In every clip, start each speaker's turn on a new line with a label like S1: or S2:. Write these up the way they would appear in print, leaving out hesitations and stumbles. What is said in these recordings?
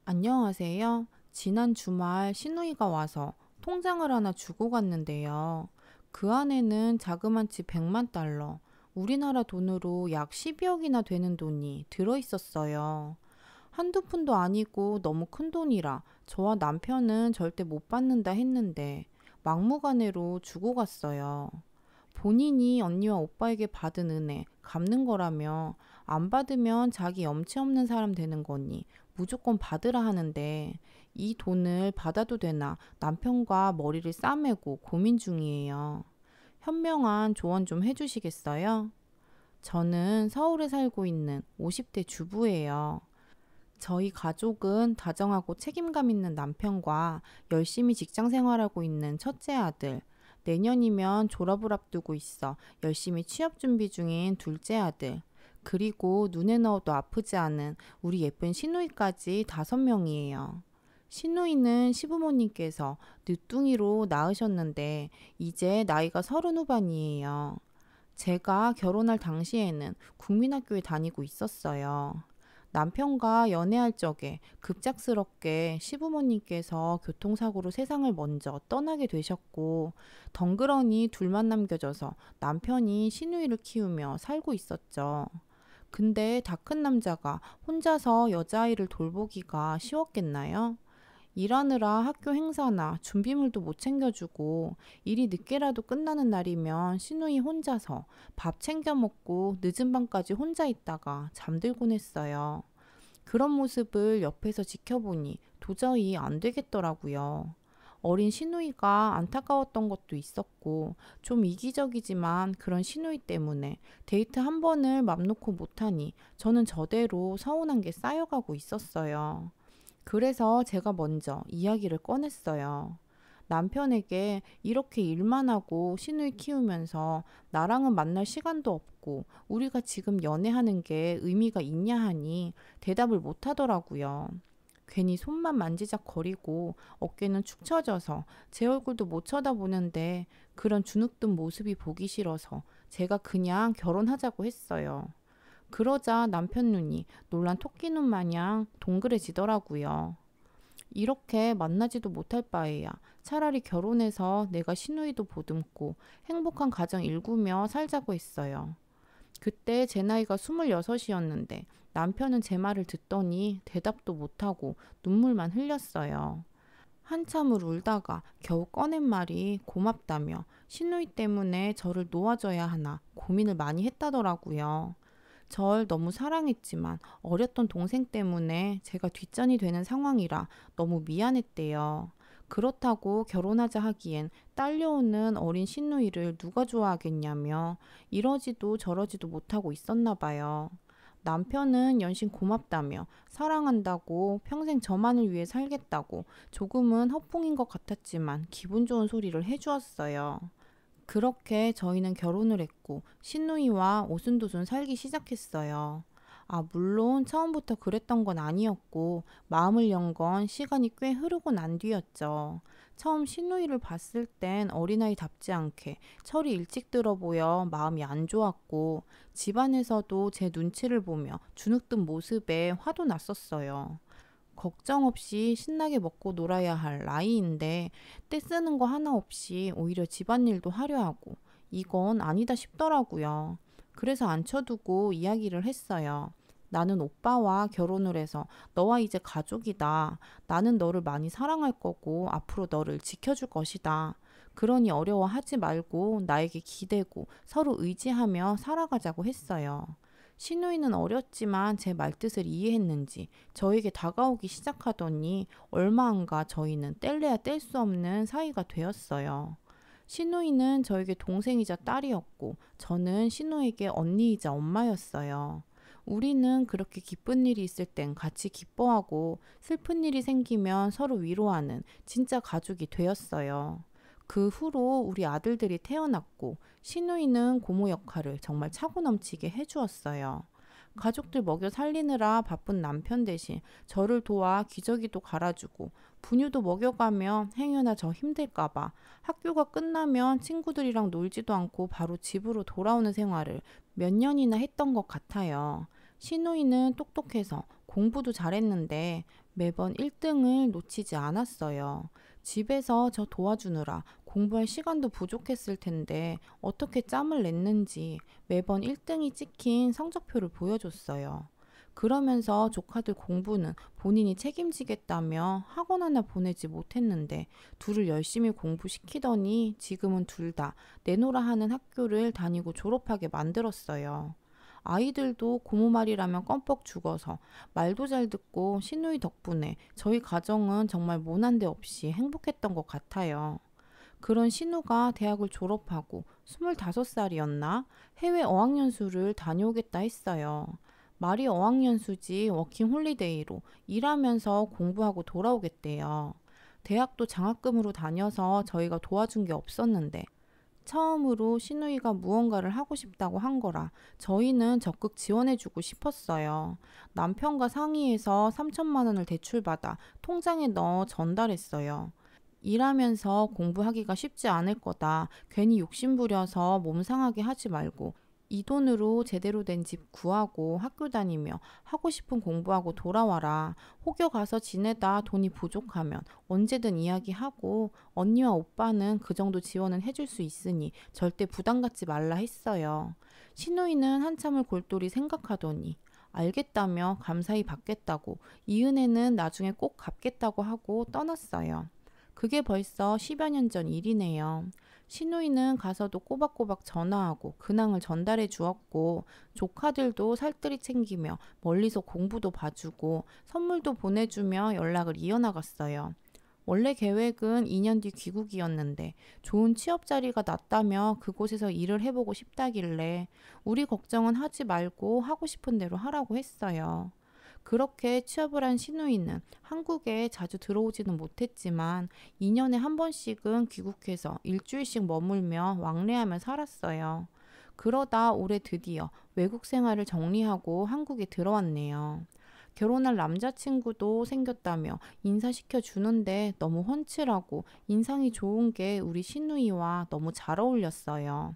S1: 안녕하세요. 지난 주말 시누이가 와서 통장을 하나 주고 갔는데요. 그 안에는 자그만치 100만 달러, 우리나라 돈으로 약 12억이나 되는 돈이 들어 있었어요. 한두 푼도 아니고 너무 큰 돈이라 저와 남편은 절대 못 받는다 했는데 막무가내로 주고 갔어요. 본인이 언니와 오빠에게 받은 은혜 갚는 거라며 안 받으면 자기 염치 없는 사람 되는 거니 무조건 받으라 하는데 이 돈을 받아도 되나 남편과 머리를 싸매고 고민 중이에요. 현명한 조언 좀 해주시겠어요? 저는 서울에 살고 있는 50대 주부예요. 저희 가족은 다정하고 책임감 있는 남편과 열심히 직장 생활하고 있는 첫째 아들, 내년이면 졸업을 앞두고 있어 열심히 취업 준비 중인 둘째 아들, 그리고 눈에 넣어도 아프지 않은 우리 예쁜 시누이까지 5명이에요. 시누이는 시부모님께서 늦둥이로 낳으셨는데 이제 나이가 30 후반이에요. 제가 결혼할 당시에는 국민학교에 다니고 있었어요. 남편과 연애할 적에 급작스럽게 시부모님께서 교통사고로 세상을 먼저 떠나게 되셨고, 덩그러니 둘만 남겨져서 남편이 시누이를 키우며 살고 있었죠. 근데 다 큰 남자가 혼자서 여자아이를 돌보기가 쉬웠겠나요? 일하느라 학교 행사나 준비물도 못 챙겨주고 일이 늦게라도 끝나는 날이면 시누이 혼자서 밥 챙겨 먹고 늦은 밤까지 혼자 있다가 잠들곤 했어요. 그런 모습을 옆에서 지켜보니 도저히 안 되겠더라고요. 어린 시누이가 안타까웠던 것도 있었고 좀 이기적이지만 그런 시누이 때문에 데이트 한 번을 맘 놓고 못하니 저는 저대로 서운한 게 쌓여가고 있었어요. 그래서 제가 먼저 이야기를 꺼냈어요. 남편에게 이렇게 일만 하고 시누이 키우면서 나랑은 만날 시간도 없고 우리가 지금 연애하는 게 의미가 있냐 하니 대답을 못 하더라고요. 괜히 손만 만지작거리고 어깨는 축 처져서 제 얼굴도 못 쳐다보는데 그런 주눅든 모습이 보기 싫어서 제가 그냥 결혼하자고 했어요. 그러자 남편 눈이 놀란 토끼 눈 마냥 동그래지더라고요. 이렇게 만나지도 못할 바에야 차라리 결혼해서 내가 시누이도 보듬고 행복한 가정 일구며 살자고 했어요. 그때 제 나이가 26이었는데 남편은 제 말을 듣더니 대답도 못하고 눈물만 흘렸어요. 한참을 울다가 겨우 꺼낸 말이 고맙다며 시누이 때문에 저를 놓아줘야 하나 고민을 많이 했다더라고요. 절 너무 사랑했지만 어렸던 동생 때문에 제가 뒷전이 되는 상황이라 너무 미안했대요. 그렇다고 결혼하자 하기엔 딸려오는 어린 시누이를 누가 좋아하겠냐며 이러지도 저러지도 못하고 있었나 봐요. 남편은 연신 고맙다며 사랑한다고 평생 저만을 위해 살겠다고 조금은 헛봉인 것 같았지만 기분 좋은 소리를 해주었어요. 그렇게 저희는 결혼을 했고 시누이와 오순도순 살기 시작했어요. 물론 처음부터 그랬던 건 아니었고 마음을 연 건 시간이 꽤 흐르고 난 뒤였죠. 처음 시누이를 봤을 땐 어린아이답지 않게 철이 일찍 들어 보여 마음이 안 좋았고 집안에서도 제 눈치를 보며 주눅든 모습에 화도 났었어요. 걱정 없이 신나게 먹고 놀아야 할 나이인데 떼쓰는 거 하나 없이 오히려 집안일도 하려 하고 이건 아니다 싶더라고요. 그래서 안 쳐두고 이야기를 했어요. 나는 오빠와 결혼을 해서 너와 이제 가족이다. 나는 너를 많이 사랑할 거고 앞으로 너를 지켜줄 것이다. 그러니 어려워하지 말고 나에게 기대고 서로 의지하며 살아가자고 했어요. 시누이는 어렸지만 제 말뜻을 이해했는지 저에게 다가오기 시작하더니 얼마 안 가 저희는 뗄래야 뗄 수 없는 사이가 되었어요. 시누이는 저에게 동생이자 딸이었고 저는 시누이에게 언니이자 엄마였어요. 우리는 그렇게 기쁜 일이 있을 땐 같이 기뻐하고 슬픈 일이 생기면 서로 위로하는 진짜 가족이 되었어요. 그 후로 우리 아들들이 태어났고 시누이는 고모 역할을 정말 차고 넘치게 해주었어요. 가족들 먹여 살리느라 바쁜 남편 대신 저를 도와 기저귀도 갈아주고 분유도 먹여가며 행여나 저 힘들까봐 학교가 끝나면 친구들이랑 놀지도 않고 바로 집으로 돌아오는 생활을 몇 년이나 했던 것 같아요. 시누이는 똑똑해서 공부도 잘했는데 매번 1등을 놓치지 않았어요. 집에서 저 도와주느라 공부할 시간도 부족했을 텐데 어떻게 짬을 냈는지 매번 1등이 찍힌 성적표를 보여줬어요. 그러면서 조카들 공부는 본인이 책임지겠다며 학원 하나 보내지 못했는데 둘을 열심히 공부시키더니 지금은 둘 다 내노라 하는 학교를 다니고 졸업하게 만들었어요. 아이들도 고모 말이라면 껌뻑 죽어서 말도 잘 듣고 시누이 덕분에 저희 가정은 정말 모난 데 없이 행복했던 것 같아요. 그런 신우가 대학을 졸업하고 25살이었나 해외 어학연수를 다녀오겠다 했어요. 말이 어학연수지 워킹 홀리데이로 일하면서 공부하고 돌아오겠대요. 대학도 장학금으로 다녀서 저희가 도와준 게 없었는데 처음으로 시누이가 무언가를 하고 싶다고 한 거라 저희는 적극 지원해주고 싶었어요. 남편과 상의해서 3천만 원을 대출받아 통장에 넣어 전달했어요. 일하면서 공부하기가 쉽지 않을 거다. 괜히 욕심부려서 몸 상하게 하지 말고 이 돈으로 제대로 된 집 구하고 학교 다니며 하고 싶은 공부하고 돌아와라. 혹여 가서 지내다 돈이 부족하면 언제든 이야기하고 언니와 오빠는 그 정도 지원은 해줄 수 있으니 절대 부담 갖지 말라 했어요. 시누이는 한참을 골똘히 생각하더니 알겠다며 감사히 받겠다고 이 은혜는 나중에 꼭 갚겠다고 하고 떠났어요. 그게 벌써 10여 년 전 일이네요. 시누이는 가서도 꼬박꼬박 전화하고 근황을 전달해 주었고 조카들도 살뜰히 챙기며 멀리서 공부도 봐주고 선물도 보내주며 연락을 이어나갔어요. 원래 계획은 2년 뒤 귀국이었는데 좋은 취업 자리가 났다며 그곳에서 일을 해보고 싶다길래 우리 걱정은 하지 말고 하고 싶은 대로 하라고 했어요. 그렇게 취업을 한 시누이는 한국에 자주 들어오지는 못했지만 2년에 한 번씩은 귀국해서 일주일씩 머물며 왕래하며 살았어요. 그러다 올해 드디어 외국 생활을 정리하고 한국에 들어왔네요. 결혼할 남자친구도 생겼다며 인사시켜 주는데 너무 훤칠하고 인상이 좋은 게 우리 시누이와 너무 잘 어울렸어요.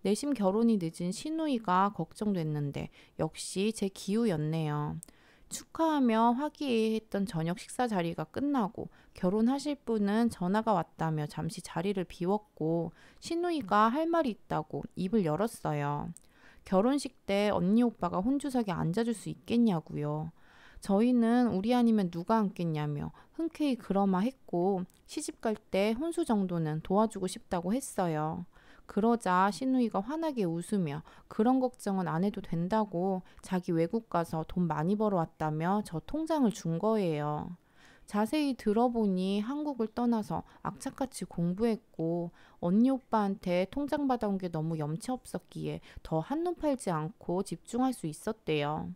S1: 내심 결혼이 늦은 시누이가 걱정됐는데 역시 제 기우였네요. 축하하며 화기애애했던 저녁 식사 자리가 끝나고 결혼하실 분은 전화가 왔다며 잠시 자리를 비웠고 시누이가 할 말이 있다고 입을 열었어요. 결혼식 때 언니 오빠가 혼주석에 앉아줄 수 있겠냐고요. 저희는 우리 아니면 누가 앉겠냐며 흔쾌히 그러마했고 시집 갈 때 혼수 정도는 도와주고 싶다고 했어요. 그러자 시누이가 환하게 웃으며 그런 걱정은 안 해도 된다고 자기 외국 가서 돈 많이 벌어왔다며 저 통장을 준 거예요. 자세히 들어보니 한국을 떠나서 악착같이 공부했고 언니 오빠한테 통장 받아온 게 너무 염치 없었기에 더 한눈 팔지 않고 집중할 수 있었대요.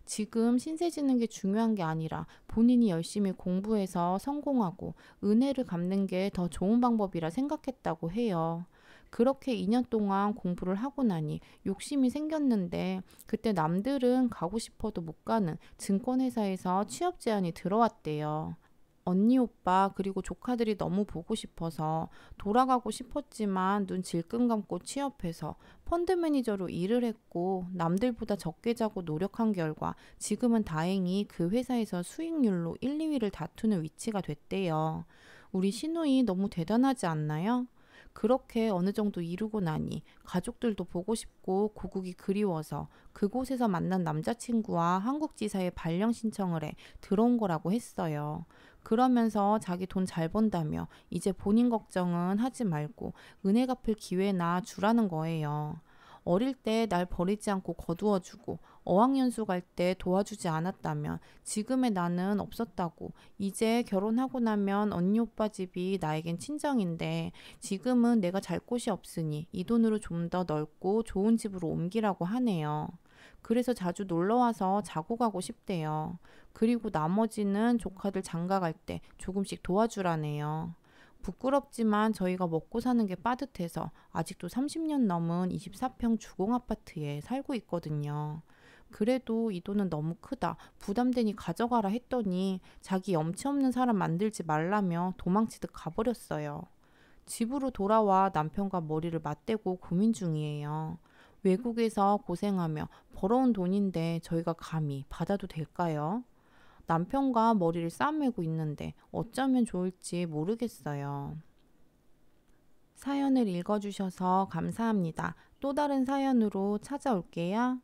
S1: 지금 신세 지는 게 중요한 게 아니라 본인이 열심히 공부해서 성공하고 은혜를 갚는 게 더 좋은 방법이라 생각했다고 해요. 그렇게 2년 동안 공부를 하고 나니 욕심이 생겼는데 그때 남들은 가고 싶어도 못 가는 증권회사에서 취업 제안이 들어왔대요. 언니 오빠 그리고 조카들이 너무 보고 싶어서 돌아가고 싶었지만 눈 질끈 감고 취업해서 펀드 매니저로 일을 했고 남들보다 적게 자고 노력한 결과 지금은 다행히 그 회사에서 수익률로 1, 2위를 다투는 위치가 됐대요. 우리 시누이 너무 대단하지 않나요? 그렇게 어느 정도 이루고 나니 가족들도 보고 싶고 고국이 그리워서 그곳에서 만난 남자친구와 한국 지사에 발령 신청을 해 들어온 거라고 했어요. 그러면서 자기 돈 잘 번다며 이제 본인 걱정은 하지 말고 은혜 갚을 기회나 주라는 거예요. 어릴 때 날 버리지 않고 거두어주고 어학연수 갈 때 도와주지 않았다면 지금의 나는 없었다고. 이제 결혼하고 나면 언니 오빠 집이 나에겐 친정인데 지금은 내가 잘 곳이 없으니 이 돈으로 좀 더 넓고 좋은 집으로 옮기라고 하네요. 그래서 자주 놀러와서 자고 가고 싶대요. 그리고 나머지는 조카들 장가 갈 때 조금씩 도와주라네요. 부끄럽지만 저희가 먹고 사는 게 빠듯해서 아직도 30년 넘은 24평 주공 아파트에 살고 있거든요. 그래도 이 돈은 너무 크다. 부담되니 가져가라 했더니 자기 염치 없는 사람 만들지 말라며 도망치듯 가버렸어요. 집으로 돌아와 남편과 머리를 맞대고 고민 중이에요. 외국에서 고생하며 벌어온 돈인데 저희가 감히 받아도 될까요? 남편과 머리를 싸매고 있는데 어쩌면 좋을지 모르겠어요. 사연을 읽어주셔서 감사합니다. 또 다른 사연으로 찾아올게요.